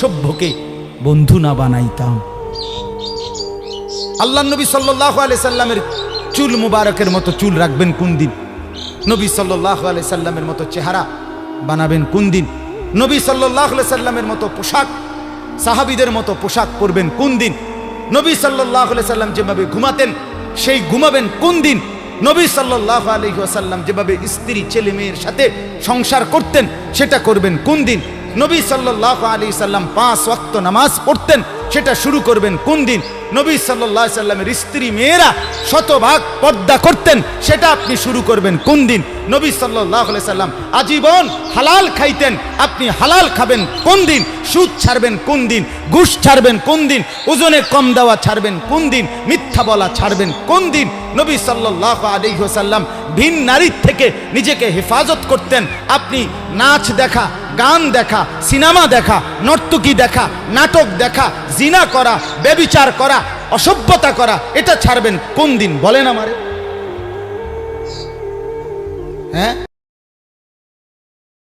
সভ্যকে বন্ধু না বানাইতাম। আল্লাহ নবী সাল্লাল্লাহু আলাইহি সাল্লামের চুল মুবারকের মতো চুল রাখবেন কোন দিন? নবী সাল্লাল্লাহু আলাইহি সাল্লামের মতো চেহারা বানাবেন কোন দিন? নবী সাল্লাল্লাহু আলাইহি সাল্লামের মতো পোশাক, সাহাবীদের মতো পোশাক পরবেন কোন দিন? নবী সাল্লাল্লাহু আলাইহি সাল্লাম যেভাবে ঘুমাতেন সেই ঘুমাবেন কোন দিন? নবী সাল্লাল্লাহু আলাইহি ওয়াসাল্লাম যেভাবে স্ত্রী ছেলে মেয়ের সাথে সংসার করতেন সেটা করবেন কোন দিন? নবী সাল্লাল্লাহু আলাইহি সাল্লাম 5 ওয়াক্ত নামাজ পড়তেন সেটা শুরু করবেন কোন দিন? নবী সাল্লাল্লাহু আলাইহি সাল্লামের স্ত্রী মেয়েরা শতভাগ পর্দা করতেন সেটা আপনি শুরু করবেন কোন দিন? নবী সাল্লাল্লাহু আলাইহি সাল্লাম আজীবন হালাল খাইতেন, আপনি হালাল খাবেন কোন দিন? সুদ ছাড়বেন কোন দিন? ঘুষ ছাড়বেন কোন দিন? ওজনে কম দেওয়া ছাড়বেন কোন দিন? মিথ্যা বলা ছাড়বেন কোন দিন? নবী সাল্লাল্লাহু আলাইহি ওয়াসাল্লাম ভিন নারীর থেকে নিজেকে হেফাজত করতেন, আপনি নাচ দেখা, গান দেখা, সিনেমা দেখা, নর্তকী দেখা, নাটক দেখা, জিনা করা, ব্যভিচার করা, অসভ্যতা করা এটা ছাড়বেন কোন দিন? বলেন আমারে। হ্যাঁ।